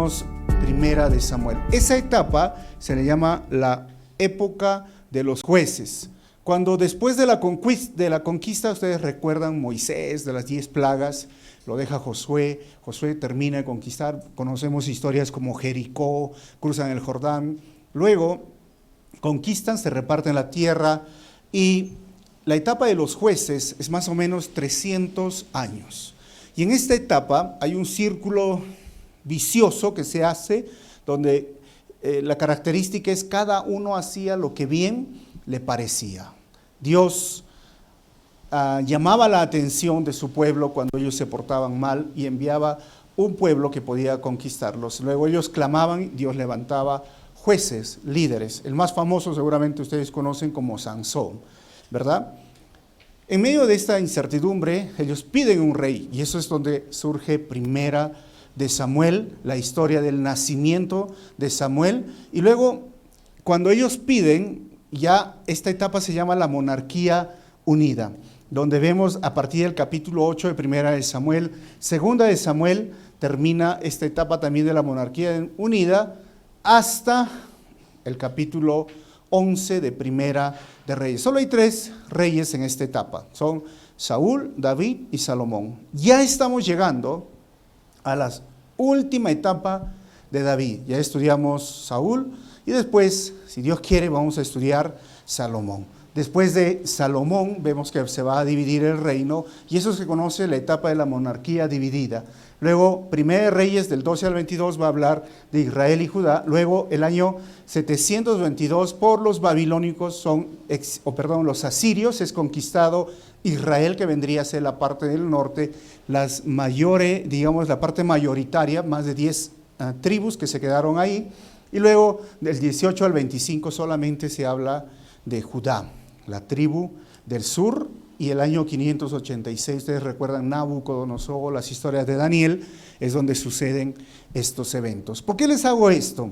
estudiamos Primera de Samuel. Esa etapa se le llama la época de los jueces. Cuando después de la conquista, ustedes recuerdan Moisés, de las 10 plagas, lo deja Josué, Josué termina de conquistar, conocemos historias como Jericó, cruzan el Jordán, luego conquistan, se reparten la tierra y la etapa de los jueces es más o menos 300 años. Y en esta etapa hay un círculo vicioso que se hace, donde la característica es cada uno hacía lo que bien le parecía. Dios llamaba la atención de su pueblo cuando ellos se portaban mal y enviaba un pueblo que podía conquistarlos. Luego ellos clamaban, Dios levantaba jueces, líderes. El más famoso seguramente ustedes conocen como Sansón, ¿verdad? En medio de esta incertidumbre, ellos piden un rey, y eso es donde surge Primera de Samuel, la historia del nacimiento de Samuel. Y luego, cuando ellos piden, ya esta etapa se llama la monarquía unida, donde vemos a partir del capítulo 8 de Primera de Samuel, Segunda de Samuel, termina esta etapa también de la monarquía unida, hasta el capítulo 11 de Primera de Reyes. Solo hay 3 reyes en esta etapa, son Saúl, David y Salomón. Ya estamos llegando a la última etapa de David. Ya estudiamos Saúl y después, si Dios quiere, vamos a estudiar Salomón. Después de Salomón vemos que se va a dividir el reino y eso se conoce la etapa de la monarquía dividida. Luego, Primera de Reyes del 12 al 22 va a hablar de Israel y Judá. Luego, el año 722 por los babilónicos los asirios es conquistado Israel, que vendría a ser la parte del norte, las mayores, digamos la parte mayoritaria, más de 10 tribus que se quedaron ahí. Y luego, del 18 al 25 solamente se habla de Judá, la tribu del sur. Y el año 586, ustedes recuerdan Nabucodonosor, las historias de Daniel, es donde suceden estos eventos. ¿Por qué les hago esto?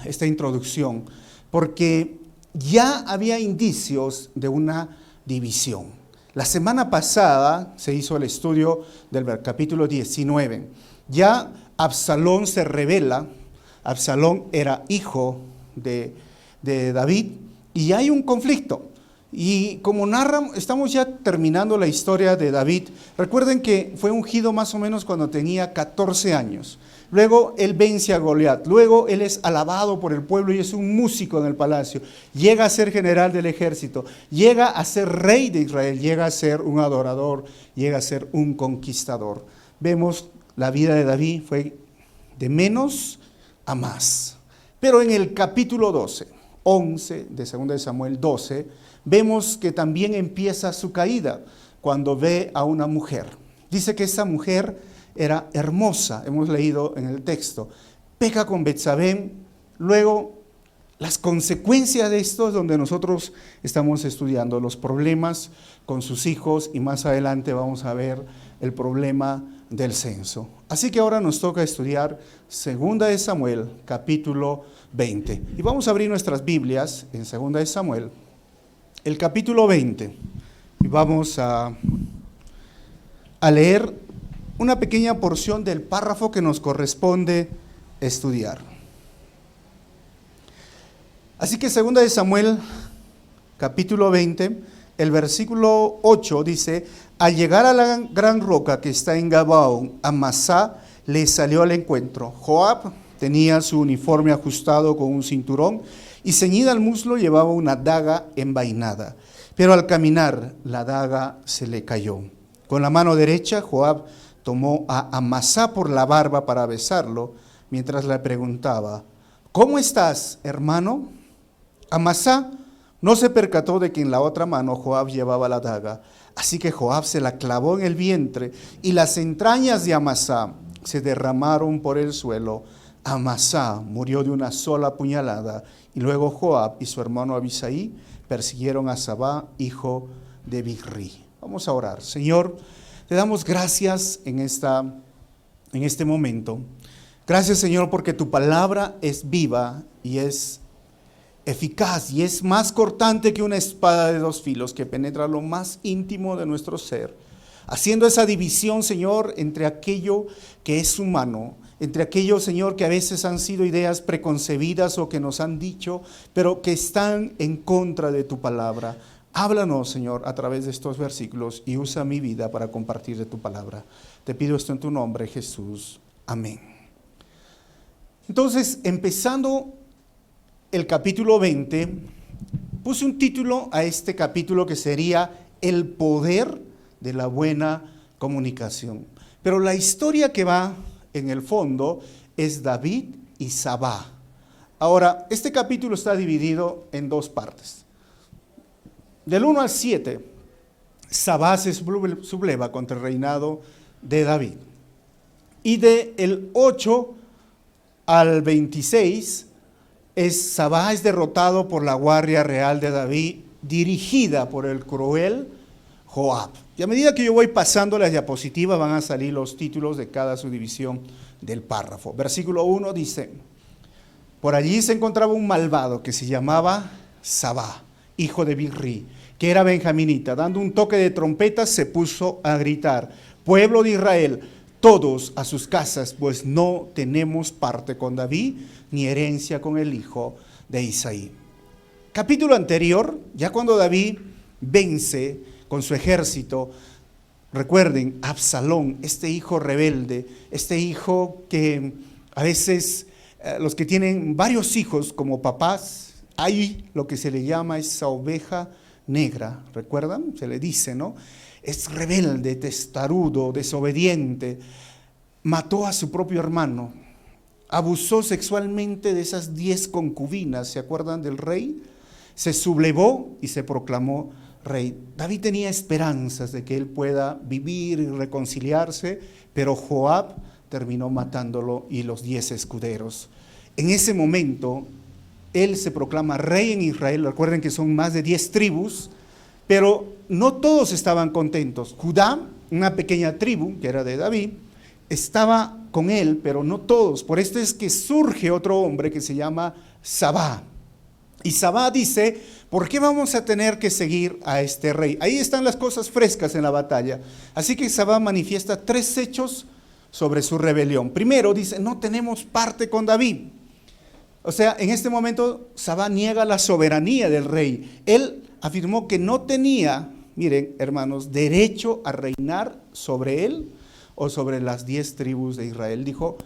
Esta introducción, porque ya había indicios de una división. La semana pasada se hizo el estudio del capítulo 19. Ya Absalón se revela, Absalón era hijo de David, y hay un conflicto. Y como narran, estamos ya terminando la historia de David. Recuerden que fue ungido más o menos cuando tenía 14 años. Luego él vence a Goliat. Luego él es alabado por el pueblo y es un músico en el palacio. Llega a ser general del ejército. Llega a ser rey de Israel. Llega a ser un adorador. Llega a ser un conquistador. Vemos la vida de David fue de menos a más. Pero en el capítulo 11 de 2 de Samuel 12, vemos que también empieza su caída cuando ve a una mujer. Dice que esa mujer era hermosa, hemos leído en el texto. Peca con Betsabé. Luego, las consecuencias de esto es donde nosotros estamos estudiando los problemas con sus hijos y más adelante vamos a ver el problema del censo. Así que ahora nos toca estudiar 2 de Samuel, capítulo 20. Y vamos a abrir nuestras Biblias en 2 de Samuel, el capítulo 20, y vamos a leer una pequeña porción del párrafo que nos corresponde estudiar. Así que 2 de Samuel, capítulo 20, el versículo 8 dice: al llegar a la gran roca que está en Gabaón, Amasá le salió al encuentro. Joab tenía su uniforme ajustado con un cinturón y ceñida al muslo llevaba una daga envainada. Pero al caminar la daga se le cayó. Con la mano derecha Joab tomó a Amasá por la barba para besarlo, mientras le preguntaba: ¿cómo estás, hermano? Amasá no se percató de que en la otra mano Joab llevaba la daga. Así que Joab se la clavó en el vientre y las entrañas de Amasá se derramaron por el suelo. Amasá murió de una sola puñalada y luego Joab y su hermano Abisai persiguieron a Sabá, hijo de Bichri. Vamos a orar. Señor, te damos gracias en este momento. Gracias, Señor, porque tu palabra es viva y es eficaz y es más cortante que una espada de 2 filos que penetra lo más íntimo de nuestro ser, haciendo esa división, Señor, entre aquello que es humano, entre aquello, Señor, que a veces han sido ideas preconcebidas o que nos han dicho, pero que están en contra de tu palabra. Háblanos, Señor, a través de estos versículos y usa mi vida para compartir de tu palabra. Te pido esto en tu nombre, Jesús. Amén. Entonces, empezando el capítulo 20, puse un título a este capítulo que sería El poder de la buena comunicación. Pero la historia que va en el fondo es David y Sabá. Ahora, este capítulo está dividido en dos partes. Del 1 al 7, Sabá se subleva contra el reinado de David. Y del 8 al 26, Sabá es derrotado por la guardia real de David, dirigida por el cruel Joab. Y a medida que yo voy pasando las diapositivas, van a salir los títulos de cada subdivisión del párrafo. Versículo 1 dice: por allí se encontraba un malvado que se llamaba Sabá, hijo de Bichri, que era benjaminita. Dando un toque de trompeta, se puso a gritar: pueblo de Israel, todos a sus casas, pues no tenemos parte con David, ni herencia con el hijo de Isaí. Capítulo anterior, ya cuando David vence con su ejército, recuerden, Absalón, este hijo rebelde, este hijo que a veces los que tienen varios hijos como papás, hay lo que se le llama esa oveja negra, ¿recuerdan? Se le dice, ¿no? Es rebelde, testarudo, desobediente, mató a su propio hermano, abusó sexualmente de esas 10 concubinas, ¿se acuerdan del rey? Se sublevó y se proclamó rey. David tenía esperanzas de que él pueda vivir y reconciliarse, pero Joab terminó matándolo y los 10 escuderos. En ese momento, él se proclama rey en Israel. Recuerden que son más de 10 tribus, pero no todos estaban contentos. Judá, una pequeña tribu que era de David, estaba con él, pero no todos. Por esto es que surge otro hombre que se llama Sabá. Y Sabá dice: ¿por qué vamos a tener que seguir a este rey? Ahí están las cosas frescas en la batalla. Así que Sabá manifiesta 3 hechos sobre su rebelión. Primero dice: no tenemos parte con David. O sea, en este momento Sabá niega la soberanía del rey. Él afirmó que no tenía, miren hermanos, derecho a reinar sobre él o sobre las 10 tribus de Israel. Dijo: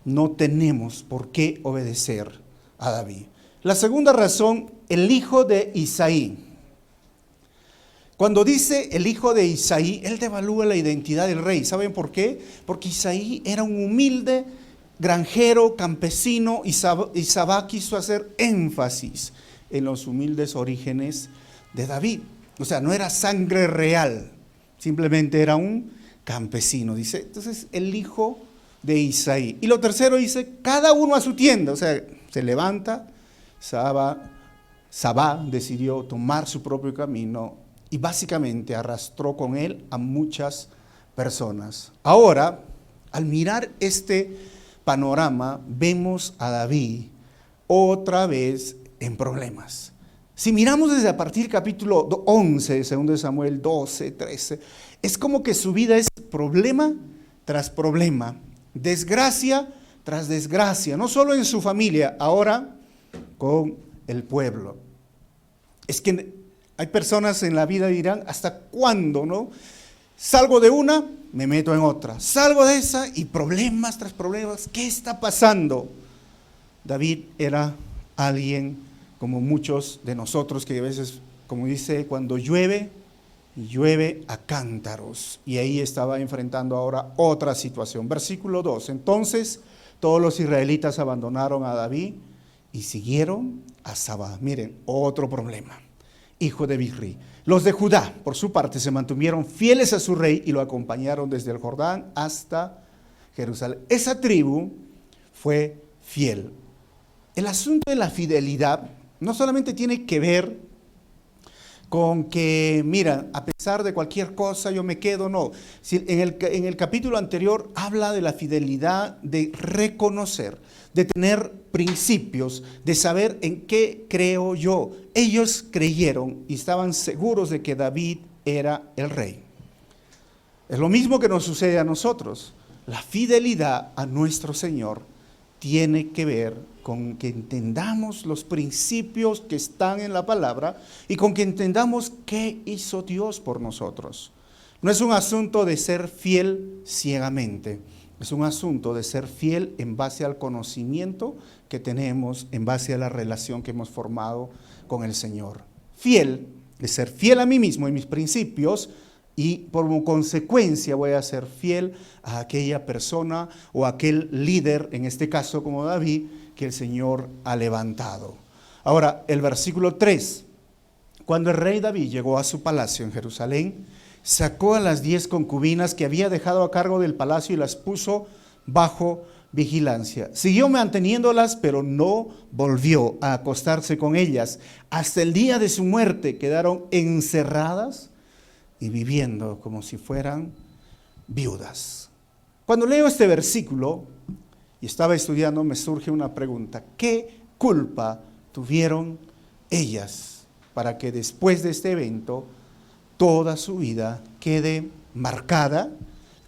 no tenemos por qué obedecer a David. La segunda razón, el hijo de Isaí. Cuando dice el hijo de Isaí, él devalúa la identidad del rey. ¿Saben por qué? Porque Isaí era un humilde granjero, campesino, y Sabá quiso hacer énfasis en los humildes orígenes de David. O sea, no era sangre real, simplemente era un campesino. Dice, entonces, el hijo de Isaí. Y lo tercero dice: cada uno a su tienda. O sea, se levanta, Sabá decidió tomar su propio camino y básicamente arrastró con él a muchas personas. Ahora, al mirar este panorama, vemos a David otra vez en problemas. Si miramos desde a partir del capítulo 11, 2 Samuel 12, 13, es como que su vida es problema tras problema, desgracia tras desgracia, no solo en su familia, ahora con el pueblo. Es que hay personas en la vida que dirán: ¿hasta cuándo, no? Salgo de una, me meto en otra. Salgo de esa y problemas tras problemas. ¿Qué está pasando? David era alguien como muchos de nosotros que a veces, como dice, cuando llueve, llueve a cántaros. Y ahí estaba enfrentando ahora otra situación. Versículo 2. Entonces todos los israelitas abandonaron a David y siguieron a Sabá. Miren, otro problema. Hijo de Bichri. Los de Judá, por su parte, se mantuvieron fieles a su rey y lo acompañaron desde el Jordán hasta Jerusalén. Esa tribu fue fiel. El asunto de la fidelidad no solamente tiene que ver con que, mira, a pesar de cualquier cosa yo me quedo, no. En el capítulo anterior habla de la fidelidad, de reconocer, de tener principios, de saber en qué creo yo. Ellos creyeron y estaban seguros de que David era el rey. Es lo mismo que nos sucede a nosotros. La fidelidad a nuestro Señor tiene que ver con que entendamos los principios que están en la palabra y con que entendamos qué hizo Dios por nosotros. No es un asunto de ser fiel ciegamente, es un asunto de ser fiel en base al conocimiento que tenemos, en base a la relación que hemos formado con el Señor. Fiel, de ser fiel a mí mismo y mis principios, y por consecuencia voy a ser fiel a aquella persona o a aquel líder, en este caso como David, que el Señor ha levantado. Ahora, el versículo 3. Cuando el rey David llegó a su palacio en Jerusalén, sacó a las 10 concubinas que había dejado a cargo del palacio y las puso bajo vigilancia. Siguió manteniéndolas, pero no volvió a acostarse con ellas. Hasta el día de su muerte quedaron encerradas y viviendo como si fueran viudas. Cuando leo este versículo y estaba estudiando, me surge una pregunta. ¿Qué culpa tuvieron ellas para que después de este evento toda su vida quede marcada,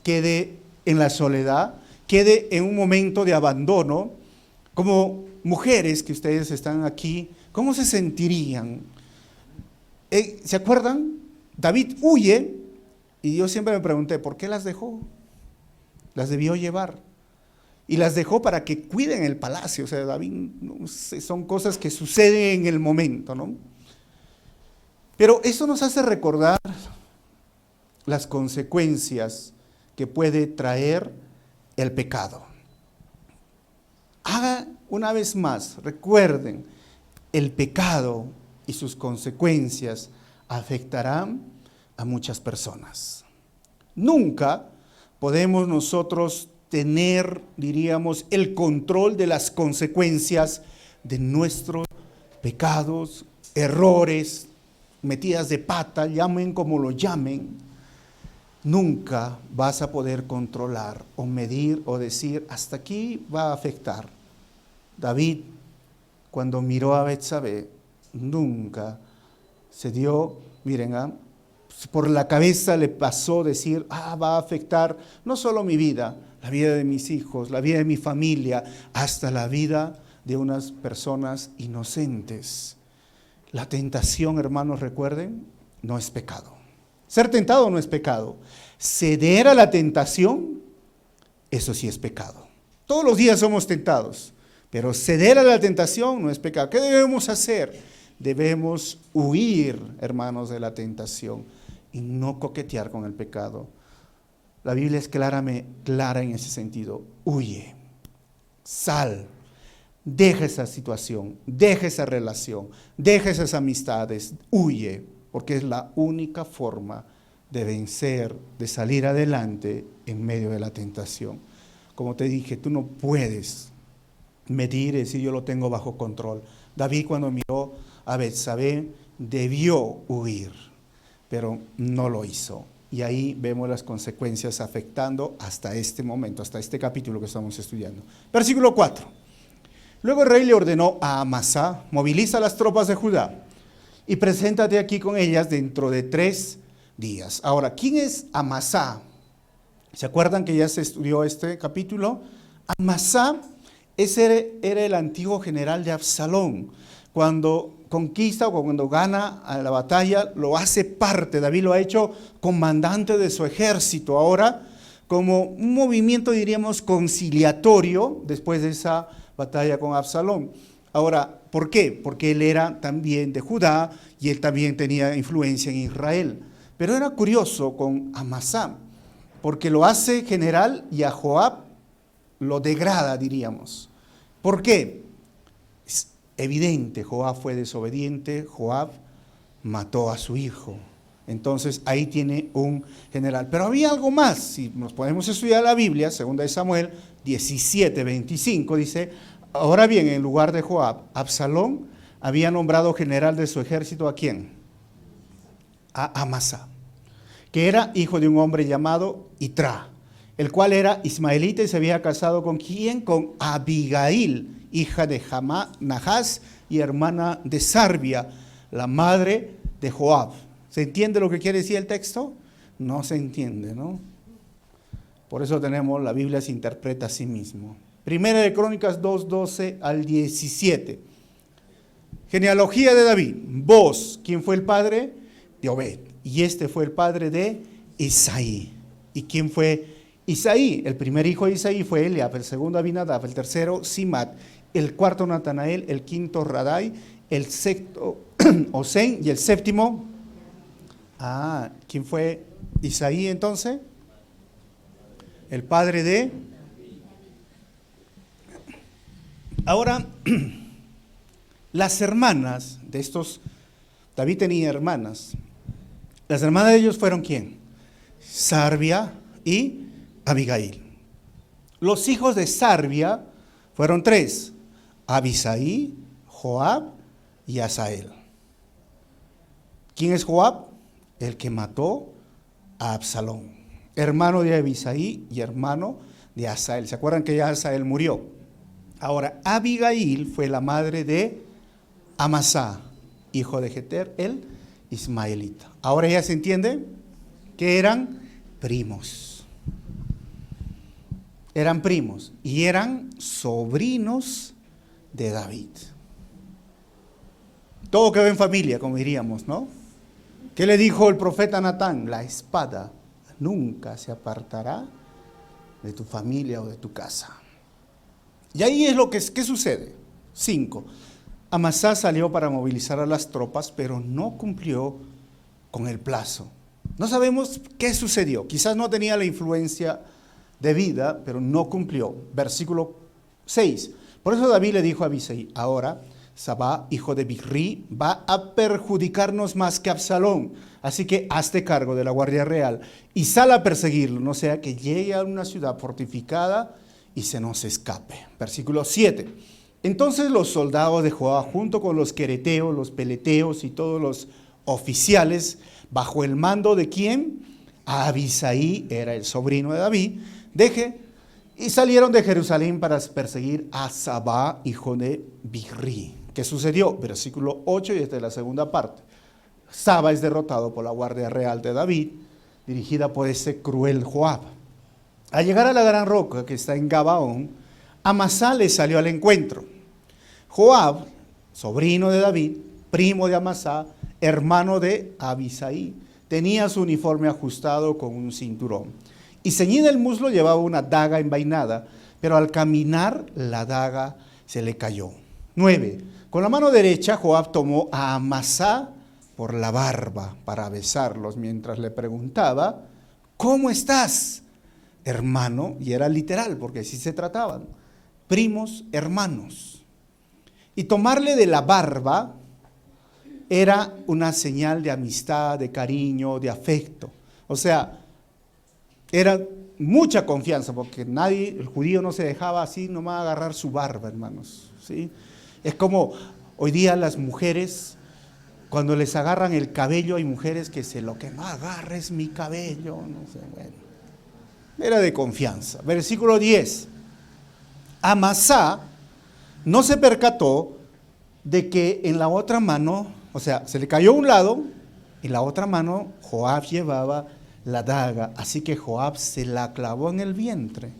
quede en la soledad, quede en un momento de abandono? Como mujeres que ustedes están aquí, ¿cómo se sentirían? ¿Se acuerdan? David huye y yo siempre me pregunté, ¿por qué las dejó? Las debió llevar. Y las dejó para que cuiden el palacio. O sea, David, no sé, son cosas que suceden en el momento, ¿no? Pero eso nos hace recordar las consecuencias que puede traer el pecado. Haga una vez más, recuerden, el pecado y sus consecuencias afectarán a muchas personas. Nunca podemos nosotros tener, diríamos, el control de las consecuencias de nuestros pecados, errores, metidas de pata, llamen como lo llamen. Nunca vas a poder controlar o medir o decir, hasta aquí va a afectar. David, cuando miró a Betsabé, nunca se dio, miren, por la cabeza le pasó decir, va a afectar no solo mi vida, la vida de mis hijos, la vida de mi familia, hasta la vida de unas personas inocentes. La tentación, hermanos, recuerden, no es pecado. Ser tentado no es pecado. Ceder a la tentación, eso sí es pecado. Todos los días somos tentados, pero ceder a la tentación no es pecado. ¿Qué debemos hacer? Debemos huir, hermanos, de la tentación y no coquetear con el pecado. La Biblia es clara en ese sentido. Huye, sal, deja esa situación, deja esa relación, deja esas amistades, huye, porque es la única forma de vencer, de salir adelante en medio de la tentación. Como te dije, tú no puedes medir y decir yo lo tengo bajo control. David, cuando miró a Betsabé, debió huir, pero no lo hizo. Y ahí vemos las consecuencias afectando hasta este momento, hasta este capítulo que estamos estudiando. Versículo 4. Luego el rey le ordenó a Amasá, moviliza las tropas de Judá y preséntate aquí con ellas dentro de 3 días. Ahora, ¿quién es Amasá? ¿Se acuerdan que ya se estudió este capítulo? Amasá ese era el antiguo general de Absalón. Cuando conquista o cuando gana a la batalla, lo hace parte. David lo ha hecho comandante de su ejército. Ahora, como un movimiento, diríamos, conciliatorio después de esa batalla con Absalón. Ahora, ¿por qué? Porque él era también de Judá y él también tenía influencia en Israel. Pero era curioso con Amasá, porque lo hace general y a Joab lo degrada, diríamos. ¿Por qué? Es evidente, Joab fue desobediente, Joab mató a su hijo. Entonces ahí tiene un general. Pero había algo más. Si nos podemos estudiar la Biblia, 2 Samuel 17:25, dice: ahora bien, en lugar de Joab, Absalón había nombrado general de su ejército ¿a quién? A Amasá, que era hijo de un hombre llamado Itra, el cual era ismaelita y se había casado ¿con quién? Con Abigail, hija de Nahás y hermana de Sarbia, la madre de Joab. ¿Se entiende lo que quiere decir el texto? No se entiende, ¿no? Por eso tenemos, la Biblia se interpreta a sí mismo. Primera de Crónicas 2:12 al 17. Genealogía de David. Vos, ¿quién fue el padre? De Obed. Y este fue el padre de Isaí. ¿Y quién fue Isaí? El primer hijo de Isaí fue Eliab, el segundo Abinadab, el tercero Simat, el cuarto Natanael, el quinto Radai, el sexto Osén y el séptimo. ¿Quién fue Isaí entonces? El padre de. Ahora, las hermanas de estos, David tenía hermanas. Las hermanas de ellos fueron ¿quién? Sarbia y Abigail. Los hijos de Sarbia fueron 3: Abisaí, Joab y Asael. ¿Quién es Joab? El que mató a Absalón, hermano de Abisaí y hermano de Asael. ¿Se acuerdan que ya Asael murió? Ahora, Abigail fue la madre de Amasá, hijo de Jeter, el ismaelita. Ahora ya se entiende que eran primos. Eran primos y eran sobrinos de David. Todo quedó en familia, como diríamos, ¿no? ¿Qué le dijo el profeta Natán? La espada nunca se apartará de tu familia o de tu casa. Y ahí es ¿qué sucede? 5. Amasá salió para movilizar a las tropas, pero no cumplió con el plazo. No sabemos qué sucedió. Quizás no tenía la influencia debida, pero no cumplió. Versículo 6. Por eso David le dijo a Abisai: ahora Sabá, hijo de Bichri, va a perjudicarnos más que Absalón. Así que hazte cargo de la guardia real y sal a perseguirlo, no sea que llegue a una ciudad fortificada y se nos escape. Versículo 7. Entonces los soldados de Joab, junto con los quereteos, los peleteos y todos los oficiales, bajo el mando de ¿quién? Abisaí, era el sobrino de David, y salieron de Jerusalén para perseguir a Sabá, hijo de Bichri. ¿Qué sucedió? Versículo 8, y esta es la segunda parte. Sabá es derrotado por la guardia real de David, dirigida por ese cruel Joab. Al llegar a la gran roca que está en Gabaón, Amasá le salió al encuentro. Joab, sobrino de David, primo de Amasá, hermano de Abisaí, tenía su uniforme ajustado con un cinturón. Y ceñida el muslo llevaba una daga envainada, pero al caminar la daga se le cayó. 9. Con la mano derecha Joab tomó a Amasá por la barba para besarlos mientras le preguntaba: ¿cómo estás, hermano? Y era literal, porque así se trataban, primos, hermanos. Y tomarle de la barba era una señal de amistad, de cariño, de afecto. O sea, era mucha confianza, porque el judío no se dejaba así nomás agarrar su barba, hermanos, ¿sí? Es como hoy día las mujeres, cuando les agarran el cabello, hay mujeres que lo que no agarra es mi cabello, no sé, bueno. Era de confianza. Versículo 10. Amasá no se percató de que en la otra mano, o sea, se le cayó un lado, y en la otra mano Joab llevaba la daga, así que Joab se la clavó en el vientre.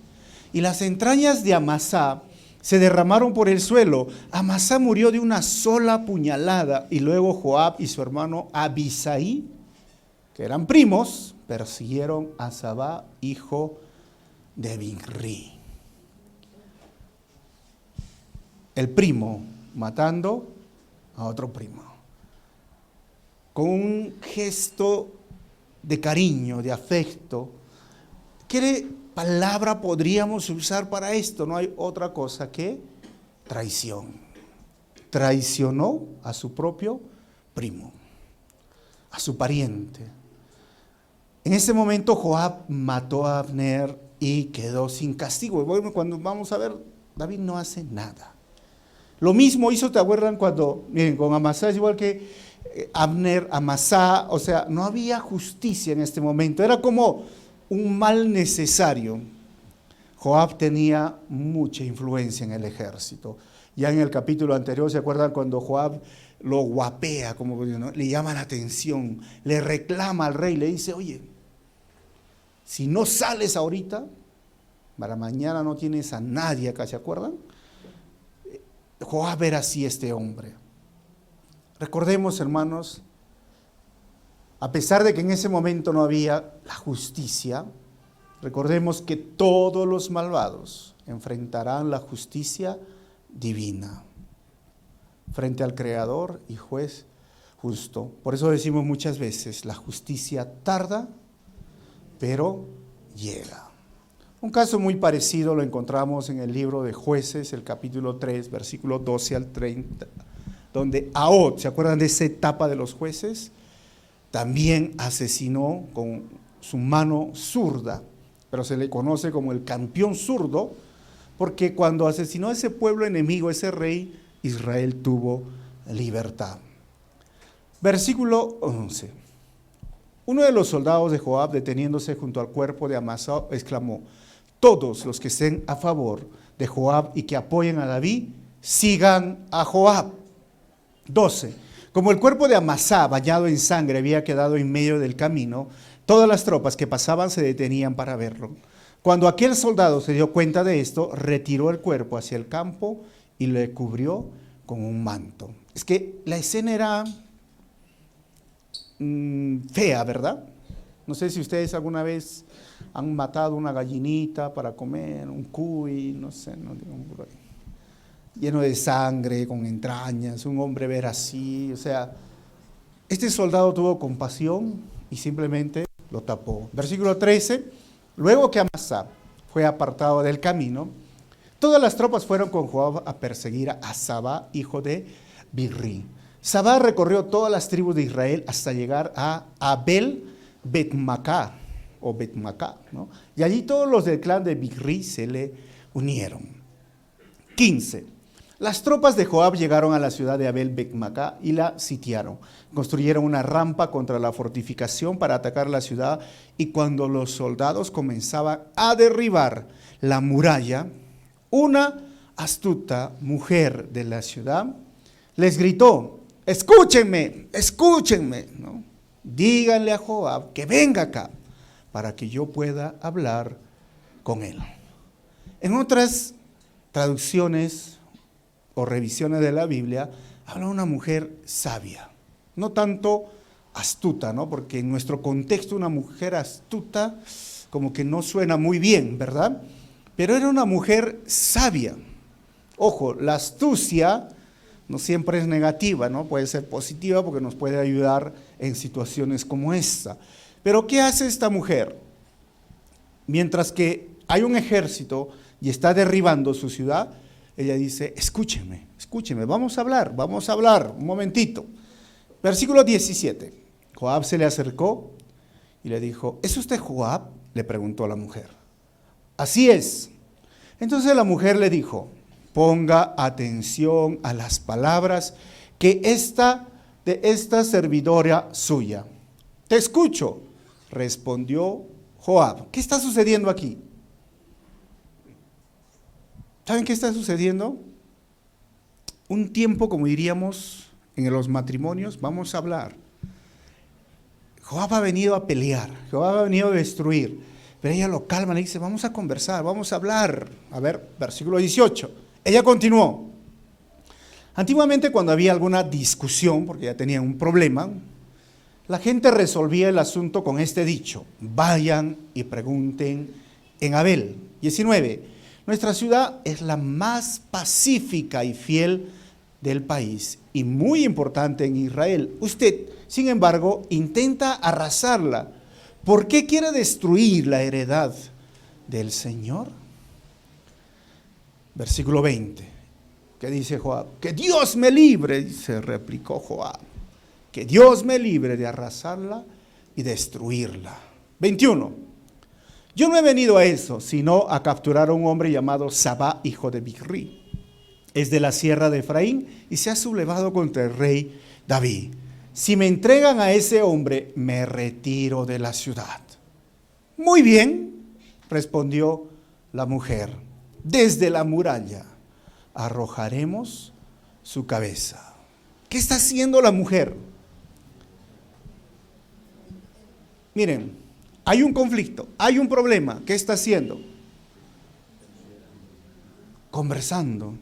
Y las entrañas de Amasá se derramaron por el suelo. Amasá murió de una sola puñalada, y luego Joab y su hermano Abisaí, que eran primos, persiguieron a Sabá, hijo de Bichri. El primo matando a otro primo. Con un gesto de cariño, de afecto. ¿Qué palabra podríamos usar para esto? No hay otra cosa que traición. Traicionó a su propio primo, a su pariente. En ese momento Joab mató a Abner y quedó sin castigo. Bueno, cuando vamos a ver, David no hace nada. Lo mismo hizo, ¿te acuerdan? Cuando, miren, con Amasá es igual que Abner, Amasá, o sea, no había justicia en este momento. Era como un mal necesario. Joab tenía mucha influencia en el ejército. Ya en el capítulo anterior, ¿se acuerdan cuando Joab lo guapea, como, ¿no? Le llama la atención, le reclama al rey, le dice: oye, si no sales ahorita, para mañana no tienes a nadie acá, ¿se acuerdan? Joab era así este hombre. Recordemos, hermanos, a pesar de que en ese momento no había la justicia, recordemos que todos los malvados enfrentarán la justicia divina frente al Creador y Juez justo. Por eso decimos muchas veces, la justicia tarda, pero llega. Un caso muy parecido lo encontramos en el libro de Jueces, el capítulo 3, versículo 12 al 30, donde Ahod, ¿se acuerdan de esa etapa de los jueces? También asesinó con su mano zurda, pero se le conoce como el campeón zurdo, porque cuando asesinó a ese pueblo enemigo, ese rey, Israel tuvo libertad. Versículo 11. Uno de los soldados de Joab, deteniéndose junto al cuerpo de Amasa, exclamó: todos los que estén a favor de Joab y que apoyen a David, sigan a Joab. 12. Como el cuerpo de Amasá, bañado en sangre, había quedado en medio del camino, todas las tropas que pasaban se detenían para verlo. Cuando aquel soldado se dio cuenta de esto, retiró el cuerpo hacia el campo y le cubrió con un manto. Es que la escena era fea, ¿verdad? No sé si ustedes alguna vez han matado una gallinita para comer, un cuy, no sé, no digo por ahí, lleno de sangre, con entrañas, un hombre ver así, o sea, este soldado tuvo compasión y simplemente lo tapó. Versículo 13, luego que Amasa fue apartado del camino, todas las tropas fueron con Joab a perseguir a Sabá, hijo de Birri. Sabá recorrió todas las tribus de Israel hasta llegar a Abel Bet-Macá, o Bet-Macá, ¿no? Y allí todos los del clan de Birri se le unieron. 15. Las tropas de Joab llegaron a la ciudad de Abel Bet-Macá y la sitiaron. Construyeron una rampa contra la fortificación para atacar la ciudad, y cuando los soldados comenzaban a derribar la muralla, una astuta mujer de la ciudad les gritó: escúchenme, escúchenme, ¿no? Díganle a Joab que venga acá para que yo pueda hablar con él. En otras traducciones o revisiones de la Biblia, habla de una mujer sabia, no tanto astuta, ¿no? Porque en nuestro contexto una mujer astuta como que no suena muy bien, ¿verdad? Pero era una mujer sabia. Ojo, la astucia no siempre es negativa, ¿no? Puede ser positiva porque nos puede ayudar en situaciones como esta. Pero ¿qué hace esta mujer? Mientras que hay un ejército y está derribando su ciudad, ella dice: escúcheme, escúcheme, vamos a hablar, un momentito. Versículo 17. Joab se le acercó y le dijo: ¿es usted Joab?, le preguntó a la mujer. Así es. Entonces la mujer le dijo: ponga atención a las palabras de esta servidora suya. Te escucho, respondió Joab. ¿Qué está sucediendo aquí? ¿Saben qué está sucediendo? Un tiempo, como diríamos en los matrimonios, vamos a hablar. Joab ha venido a pelear, Joab ha venido a destruir, pero ella lo calma, le dice: vamos a conversar, vamos a hablar. A ver, versículo 18. Ella continuó: antiguamente, cuando había alguna discusión, porque ya tenían un problema, la gente resolvía el asunto con este dicho: vayan y pregunten en Abel. 19. Nuestra ciudad es la más pacífica y fiel del país y muy importante en Israel. Usted, sin embargo, intenta arrasarla. ¿Por qué quiere destruir la heredad del Señor? Versículo 20. ¿Qué dice Joab? Que Dios me libre, se replicó Joab. Que Dios me libre de arrasarla y destruirla. 21. Yo no he venido a eso, sino a capturar a un hombre llamado Sabá, hijo de Birri. Es de la sierra de Efraín y se ha sublevado contra el rey David. Si me entregan a ese hombre, me retiro de la ciudad. Muy bien, respondió la mujer. Desde la muralla arrojaremos su cabeza. ¿Qué está haciendo la mujer? Miren, hay un conflicto, hay un problema. ¿Qué está haciendo? conversando,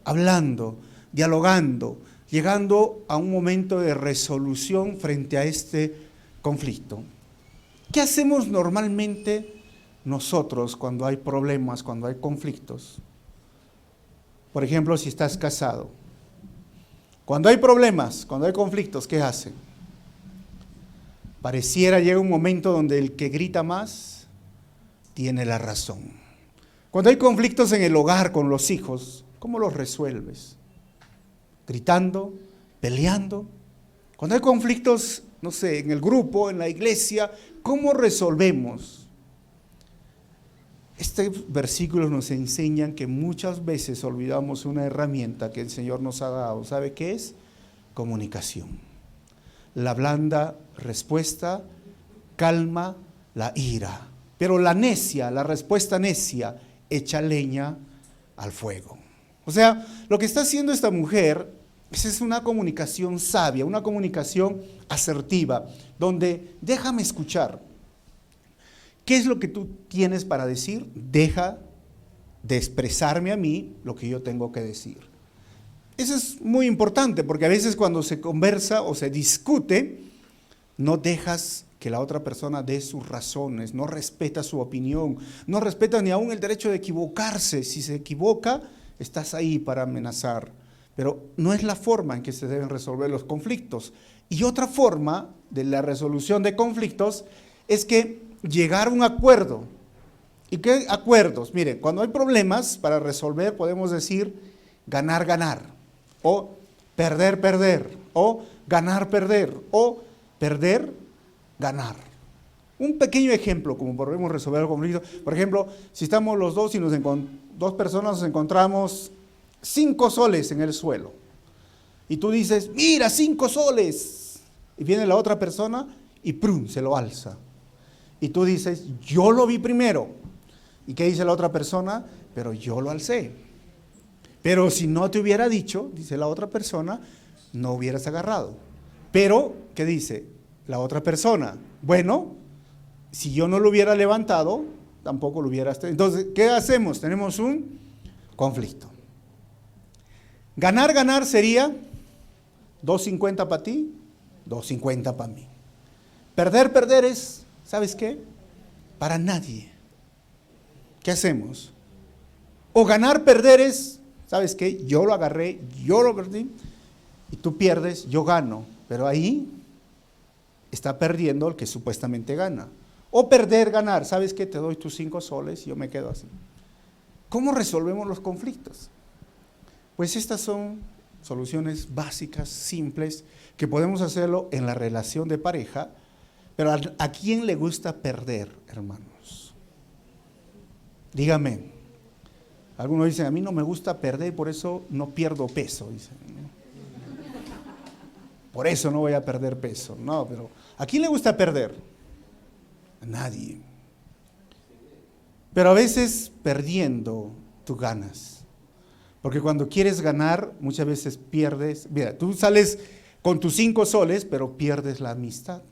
hablando, dialogando, llegando a un momento de resolución frente a este conflicto. ¿Qué hacemos normalmente nosotros cuando hay problemas, cuando hay conflictos? Por ejemplo, si estás casado. Cuando hay problemas, cuando hay conflictos, ¿qué hacen? Pareciera llega un momento donde el que grita más tiene la razón. Cuando hay conflictos en el hogar con los hijos, ¿cómo los resuelves? ¿Gritando? ¿Peleando? Cuando hay conflictos, no sé, en el grupo, en la iglesia, ¿cómo resolvemos? Estos versículos nos enseñan que muchas veces olvidamos una herramienta que el Señor nos ha dado. ¿Sabe qué es? Comunicación. La blanda respuesta calma la ira, pero la necia, la respuesta necia, echa leña al fuego. O sea, lo que está haciendo esta mujer es una comunicación sabia, una comunicación asertiva, donde déjame escuchar. ¿Qué es lo que tú tienes para decir? Deja de expresarme a mí lo que yo tengo que decir. Eso es muy importante, porque a veces cuando se conversa o se discute, no dejas que la otra persona dé sus razones, no respeta su opinión, no respeta ni aún el derecho de equivocarse. Si se equivoca, estás ahí para amenazar. Pero no es la forma en que se deben resolver los conflictos. Y otra forma de la resolución de conflictos es que llegar a un acuerdo. ¿Y qué acuerdos? Mire, cuando hay problemas para resolver podemos decir ganar, ganar, o perder, perder, o ganar, perder, o perder, ganar. Un pequeño ejemplo, como podemos resolver el conflicto. Por ejemplo, si estamos los dos y dos personas nos encontramos 5 soles en el suelo, y tú dices, mira, 5 soles, y viene la otra persona y ¡prum!, se lo alza. Y tú dices, yo lo vi primero. ¿Y qué dice la otra persona? Pero yo lo alcé. Pero si no te hubiera dicho, dice la otra persona, no hubieras agarrado. Pero, ¿qué dice la otra persona? Bueno, si yo no lo hubiera levantado, tampoco lo hubieras tenido. Entonces, ¿qué hacemos? Tenemos un conflicto. Ganar, ganar sería 2.50 para ti, 2.50 para mí. Perder, perder es, ¿sabes qué? Para nadie. ¿Qué hacemos? O ganar, perder es, ¿sabes qué? Yo lo agarré, yo lo perdí, y tú pierdes, yo gano. Pero ahí está perdiendo el que supuestamente gana. O perder, ganar, ¿sabes qué? Te doy tus 5 soles y yo me quedo así. ¿Cómo resolvemos los conflictos? Pues estas son soluciones básicas, simples, que podemos hacerlo en la relación de pareja. Pero ¿a quién le gusta perder, hermanos? Dígame. Algunos dicen, a mí no me gusta perder, por eso no pierdo peso. Dicen, ¿no? Por eso no voy a perder peso. No, pero ¿a quién le gusta perder? A nadie. Pero a veces perdiendo, tú ganas. Porque cuando quieres ganar, muchas veces pierdes. Mira, tú sales con tus 5 soles, pero pierdes la amistad.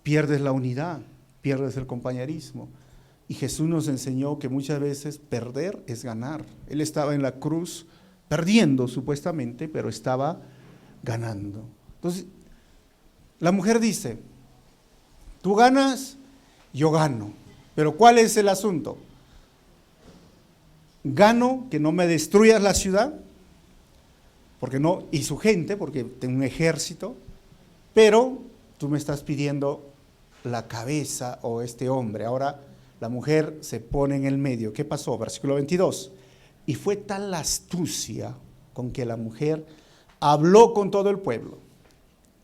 Pierdes la unidad, pierdes el compañerismo. Y Jesús nos enseñó que muchas veces perder es ganar. Él estaba en la cruz perdiendo supuestamente, pero estaba ganando. Entonces, la mujer dice, tú ganas, yo gano. Pero ¿cuál es el asunto? Gano que no me destruyas la ciudad, porque no, y su gente, porque tengo un ejército, pero tú me estás pidiendo la cabeza o este hombre. Ahora la mujer se pone en el medio. ¿Qué pasó? Versículo 22. Y fue tal la astucia con que la mujer habló con todo el pueblo,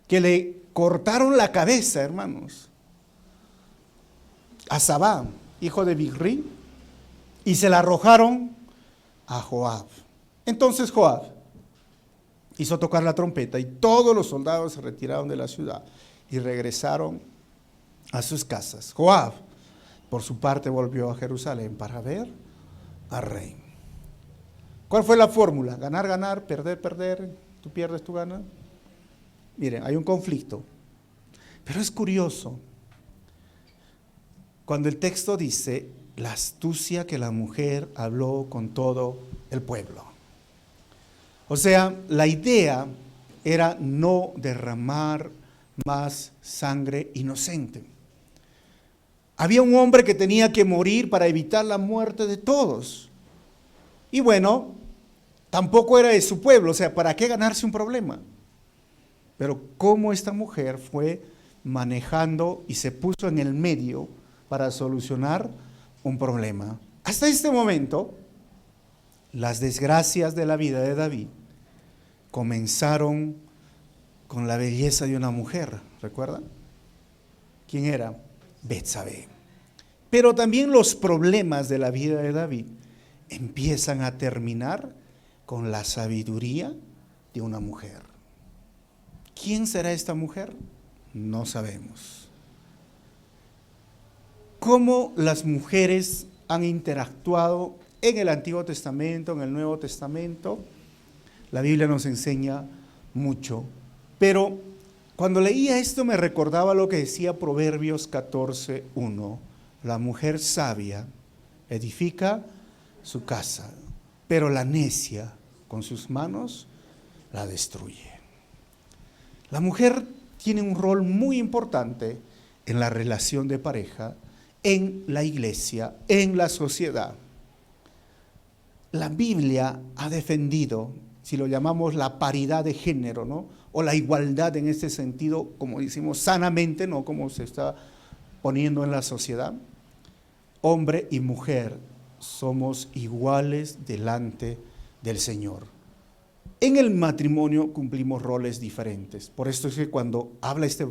que le cortaron la cabeza, hermanos, a Sabá, hijo de Bichri, y se la arrojaron a Joab. Entonces Joab hizo tocar la trompeta y todos los soldados se retiraron de la ciudad y regresaron a sus casas. Joab, por su parte, volvió a Jerusalén para ver al rey. ¿Cuál fue la fórmula? Ganar, ganar, perder, perder, tú pierdes, tú ganas. Miren, hay un conflicto, pero es curioso. Cuando el texto dice, la astucia que la mujer habló con todo el pueblo. O sea, la idea era no derramar más sangre inocente. Había un hombre que tenía que morir para evitar la muerte de todos. Y bueno, tampoco era de su pueblo, o sea, ¿para qué ganarse un problema? Pero cómo esta mujer fue manejando y se puso en el medio para solucionar un problema. Hasta este momento, las desgracias de la vida de David comenzaron con la belleza de una mujer, ¿recuerdan? ¿Quién era? Betsabé. Pero también los problemas de la vida de David empiezan a terminar con la sabiduría de una mujer. ¿Quién será esta mujer? No sabemos. ¿Cómo las mujeres han interactuado en el Antiguo Testamento, en el Nuevo Testamento? La Biblia nos enseña mucho. Pero cuando leía esto me recordaba lo que decía Proverbios 14:1. La mujer sabia edifica su casa, pero la necia con sus manos la destruye. La mujer tiene un rol muy importante en la relación de pareja, en la iglesia, en la sociedad. La Biblia ha defendido, si lo llamamos la paridad de género, ¿no? O la igualdad en este sentido, como decimos sanamente, no como se está poniendo en la sociedad. Hombre y mujer somos iguales delante del Señor. En el matrimonio cumplimos roles diferentes. Por esto es que cuando habla este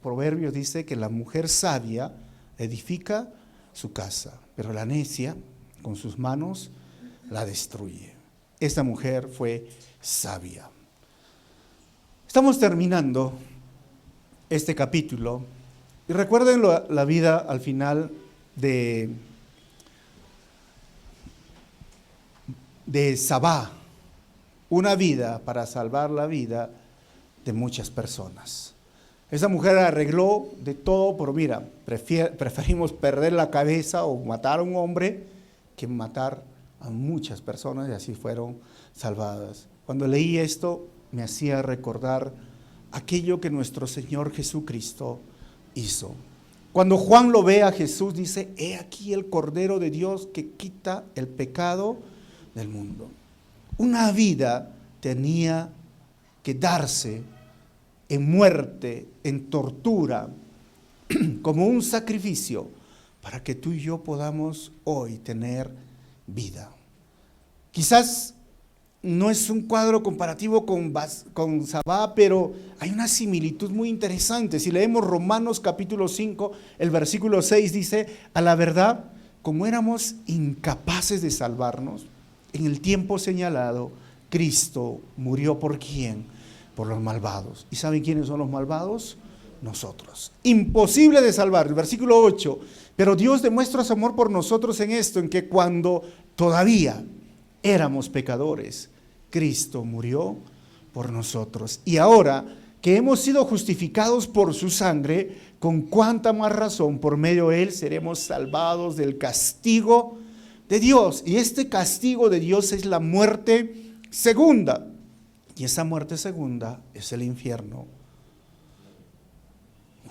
proverbio dice que la mujer sabia edifica su casa, pero la necia con sus manos la destruye. Esta mujer fue sabia. Estamos terminando este capítulo y recuerden la vida al final de Sabá, una vida para salvar la vida de muchas personas. Esa mujer arregló de todo, pero mira, preferimos perder la cabeza o matar a un hombre que matar a muchas personas, y así fueron salvadas. Cuando leí esto me hacía recordar aquello que nuestro Señor Jesucristo hizo. Cuando Juan lo ve a Jesús, dice: he aquí el Cordero de Dios que quita el pecado del mundo. Una vida tenía que darse en muerte, en tortura, como un sacrificio, para que tú y yo podamos hoy tener vida. Quizás no es un cuadro comparativo con Sabá, pero hay una similitud muy interesante. Si leemos Romanos capítulo 5, el versículo 6 dice: a la verdad, como éramos incapaces de salvarnos, en el tiempo señalado, Cristo murió ¿por quién? Por los malvados. ¿Y saben quiénes son los malvados? Nosotros. Imposible de salvar. El versículo 8. Pero Dios demuestra su amor por nosotros en esto, en que cuando todavía éramos pecadores, Cristo murió por nosotros. Y ahora que hemos sido justificados por su sangre, con cuánta más razón por medio de él seremos salvados del castigo de Dios. Y este castigo de Dios es la muerte segunda. Y esa muerte segunda es el infierno.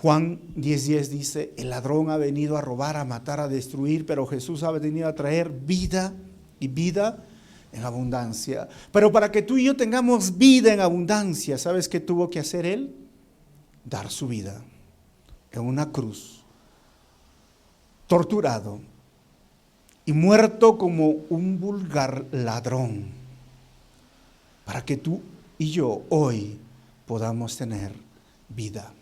Juan 10:10 dice: el ladrón ha venido a robar, a matar, a destruir, pero Jesús ha venido a traer vida y vida en abundancia. Pero para que tú y yo tengamos vida en abundancia, ¿sabes qué tuvo que hacer Él? Dar su vida en una cruz, torturado y muerto como un vulgar ladrón, para que tú y yo hoy podamos tener vida.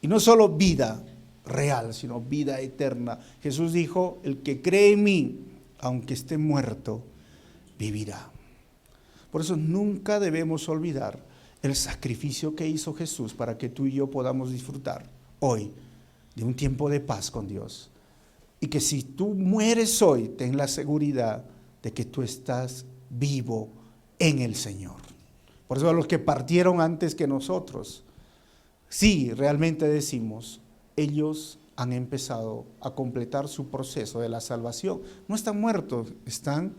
Y no solo vida real, sino vida eterna. Jesús dijo: el que cree en mí, aunque esté muerto, vivirá. Por eso nunca debemos olvidar el sacrificio que hizo Jesús para que tú y yo podamos disfrutar hoy de un tiempo de paz con Dios. Y que si tú mueres hoy, ten la seguridad de que tú estás vivo en el Señor. Por eso a los que partieron antes que nosotros, sí, realmente decimos, ellos han empezado a completar su proceso de la salvación. No están muertos, están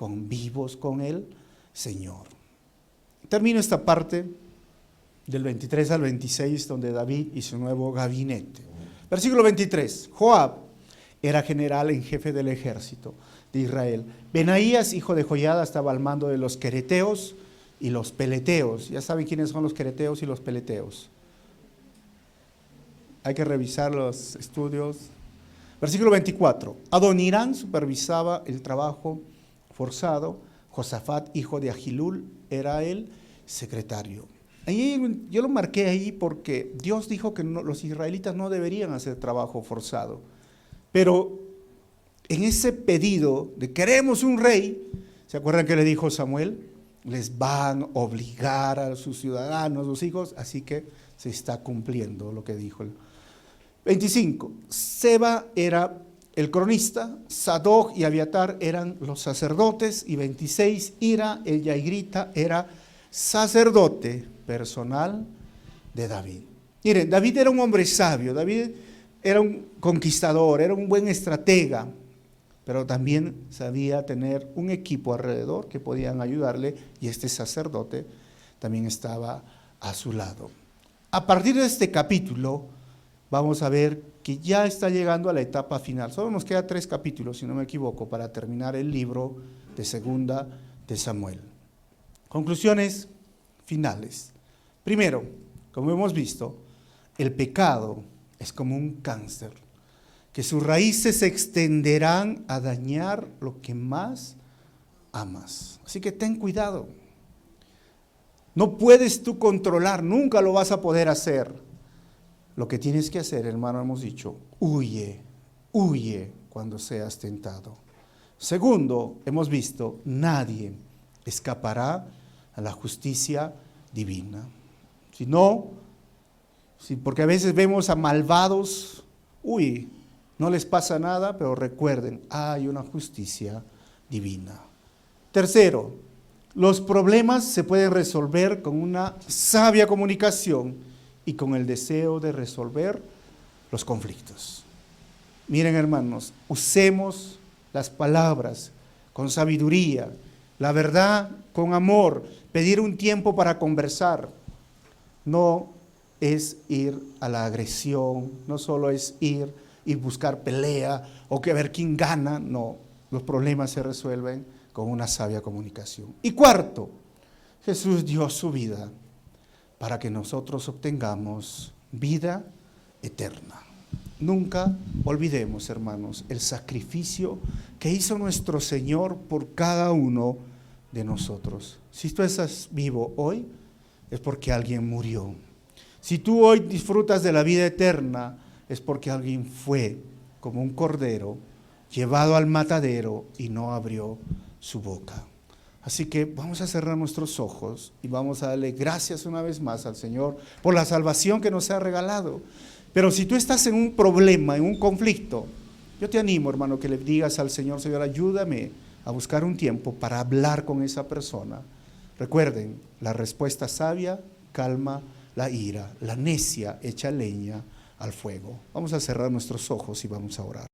vivos con el Señor. Termino esta parte del 23 al 26, donde David y su nuevo gabinete. Versículo 23. Joab era general en jefe del ejército de Israel. Benaías, hijo de Joiada, estaba al mando de los quereteos y los peleteos. Ya saben quiénes son los quereteos y los peleteos. Hay que revisar los estudios. Versículo 24. Adonirán supervisaba el trabajo forzado. Josafat, hijo de Ahilud, era el secretario. Ahí, yo lo marqué ahí porque Dios dijo que los israelitas no deberían hacer trabajo forzado. Pero en ese pedido de queremos un rey, ¿se acuerdan que le dijo Samuel? Les van a obligar a sus ciudadanos, sus hijos, así que se está cumpliendo lo que dijo. 25. Seba era el cronista, Sadoc y Abiatar eran los sacerdotes, y 26. Ira el yairita era sacerdote personal de David. Miren, David era un hombre sabio, David era un conquistador, era un buen estratega, pero también sabía tener un equipo alrededor que podían ayudarle, y este sacerdote también estaba a su lado. A partir de este capítulo vamos a ver que ya está llegando a la etapa final. Solo nos queda 3 capítulos, si no me equivoco, para terminar el libro de Segunda de Samuel. Conclusiones finales. Primero, como hemos visto, el pecado es como un cáncer, que sus raíces se extenderán a dañar lo que más amas. Así que ten cuidado. No puedes tú controlar, nunca lo vas a poder hacer. Lo que tienes que hacer, hermano, hemos dicho, huye cuando seas tentado. Segundo, hemos visto, nadie escapará a la justicia divina. Porque a veces vemos a malvados, no les pasa nada, pero recuerden, hay una justicia divina. Tercero, los problemas se pueden resolver con una sabia comunicación y con el deseo de resolver los conflictos. Miren, hermanos, usemos las palabras con sabiduría, la verdad con amor, pedir un tiempo para conversar. No es ir a la agresión, no solo es ir y buscar pelea o que ver quién gana, no, los problemas se resuelven con una sabia comunicación. Y cuarto, Jesús dio su vida para que nosotros obtengamos vida eterna. Nunca olvidemos, hermanos, el sacrificio que hizo nuestro Señor por cada uno de nosotros. Si tú estás vivo hoy, es porque alguien murió. Si tú hoy disfrutas de la vida eterna, es porque alguien fue como un cordero llevado al matadero y no abrió su boca. Así que vamos a cerrar nuestros ojos y vamos a darle gracias una vez más al Señor por la salvación que nos ha regalado. Pero si tú estás en un problema, en un conflicto, yo te animo, hermano, que le digas al Señor, Señor, ayúdame a buscar un tiempo para hablar con esa persona. Recuerden, la respuesta sabia calma la ira, la necia echa leña al fuego. Vamos a cerrar nuestros ojos y vamos a orar.